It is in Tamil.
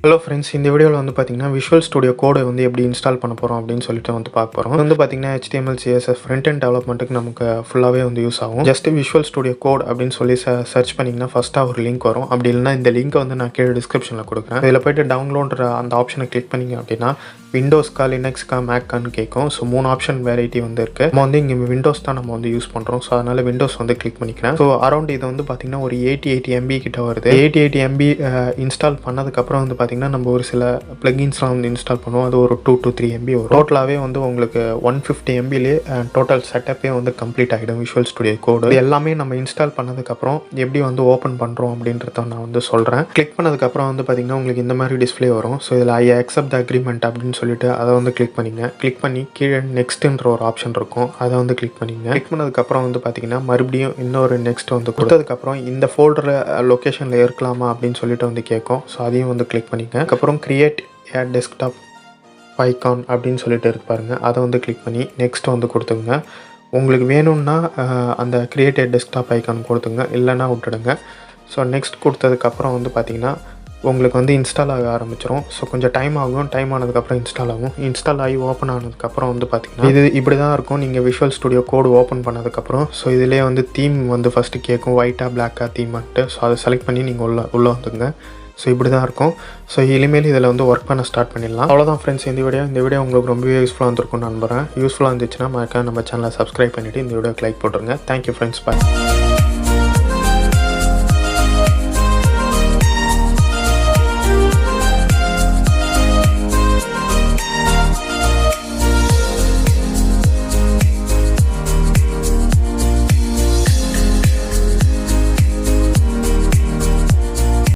ஹலோ ஃப்ரெண்ட்ஸ், இந்த வீடியோவில் வந்து பார்த்தீங்கன்னா விஷுவல் ஸ்டுடியோ கோடை வந்து எப்படி இன்ஸ்டால் பண்ண போகிறோம் அப்படின்னு சொல்லிட்டு வந்து பார்க்க போகிறோம். வந்து பார்த்தீங்கன்னா HTML CSS ஃப்ரண்ட் அண்ட் டெவலப்மெண்ட்டுக்கு நமக்கு ஃபுல்லாகவே வந்து யூஸ் ஆகும். ஜஸ்ட் விஷுவல் ஸ்டுடியோ கோட் அப்படின்னு சொல்லி சர்ச் பண்ணிங்கன்னா ஃபஸ்ட்டாக ஒரு லிங்க் வரும். அப்படி இல்லைனா இந்த லிங்க்கை வந்து நான் கீழே டிஸ்கிரிப்ஷனில் கொடுக்குறேன். இதில் போய்ட்டு டவுன்லோடுற அந்த ஆப்ஷனை கிளிக் பண்ணிங்க அப்படின்னா விண்டோஸ்க்கா லினக்ஸ்க்கா மேக்கான்னு கேட்கும். ஸோ 3 ஆப்ஷன் வெரைட்டி வந்து இருக்குது. நம்ம வந்து இங்கே விண்டோஸ் தான் நம்ம வந்து யூஸ் பண்ணுறோம். ஸோ அதனால் விண்டோஸ் வந்து கிளிக் பண்ணிக்கிறேன். ஸோ அரௌண்ட் இது வந்து பார்த்திங்கன்னா ஒரு 80 MB கிட்ட வருது. 80 MB இன்ஸ்டால் பண்ணதுக்கப்புறம் வந்து பார்த்திங்கன்னா நம்ம ஒரு சில ப்ளகின்ஸ்லாம் வந்து இன்ஸ்டால் பண்ணுவோம். அது ஒரு 2 to 3 MB வரும். டோட்டலாகவே வந்து உங்களுக்கு 150 MBலே டோட்டல் செட்டப்பே வந்து கம்ப்ளீட் ஆகிடும் விஷுவல் ஸ்டுடியோ கோடு. இது எல்லாமே நம்ம இன்ஸ்டால் பண்ணதுக்கப்புறம் எப்படி வந்து ஓப்பன் பண்ணுறோம் அப்படின்றத நான் வந்து சொல்கிறேன். கிளிக் பண்ணதுக்கப்புறம் வந்து பார்த்திங்கன்னா உங்களுக்கு இந்த மாதிரி டிஸ்பிளே வரும். ஸோ இதில் ஐ அக்செப்ட் த அக்ரிமெண்ட் அப்படின்னு சொல்லிட்டு அதை வந்து கிளிக் பண்ணிங்க. கிளிக் பண்ணி கீழே நெக்ஸ்ட்ன்ற ஒரு ஆப்ஷன் இருக்கும். அதை வந்து கிளிக் பண்ணிங்க. கிளிக் பண்ணதுக்கப்புறம் வந்து பார்த்திங்கன்னா மறுபடியும் இன்னொரு நெக்ஸ்ட் வந்து கொடுத்ததுக்கப்புறம் இந்த ஃபோல்டர் லொக்கேஷனில் இருக்கலாமா அப்படின்னு சொல்லிட்டு வந்து கேட்கும். ஸோ அதையும் வந்து கிளிக் பண்ணிங்க. அதுக்கப்புறம் கிரியேட் ஏ டெஸ்க்டாப் ஐகான் அப்படின்னு சொல்லிட்டு இருக்கு பாருங்க. அதை வந்து கிளிக் பண்ணி நெக்ஸ்ட் வந்து கொடுத்துங்க. உங்களுக்கு வேணும்னா அந்த கிரியேட் ஏ டெஸ்க்டாப் ஐகான் கொடுத்துங்க, இல்லைன்னா விட்டுடுங்க. ஸோ நெக்ஸ்ட் கொடுத்ததுக்கப்புறம் வந்து பார்த்திங்கன்னா உங்களுக்கு வந்து இன்ஸ்டால் ஆக ஆரம்பிச்சிடும். ஸோ கொஞ்சம் டைம் ஆகும். டைம் ஆனதுக்கப்புறம் இன்ஸ்டால் ஆகும். இன்ஸ்டால் ஆகி ஓப்பன் ஆனதுக்கப்புறம் வந்து பார்த்திங்கன்னா இது இப்படி தான் இருக்கும். நீங்கள் விஷுவல் ஸ்டுடியோ கோடு ஓப்பன் பண்ணதுக்கப்புறம் ஸோ இதிலே வந்து தீம் வந்து ஃபஸ்ட்டு கேட்கும், ஒயிட்டாக பிளாக்காக தீமான்ட்டு. ஸோ அதை செலக்ட் பண்ணி நீங்கள் உள்ளே வந்துங்க. ஸோ இப்படி தான் இருக்கும். ஸோ இனிமேல் இதில் வந்து ஒர்க் பண்ண ஸ்டார்ட் பண்ணிடலாம். அவ்வளோதான் ஃப்ரெண்ட்ஸ், இந்த வீடியோ உங்களுக்கு ரொம்பவே யூஸ்ஃபுல்லாக இருந்திருக்கும்னு நம்புகிறேன். யூஸ்ஃபுல்லாக இருந்துச்சுன்னா மறக்காம நம்ம சேனலை சப்ஸ்கிரைப் பண்ணிவிட்டு இந்த வீடியோக்கு லைக் போட்டுருங்க. தேங்க்யூ ஃப்ரெண்ட்ஸ், பாய்.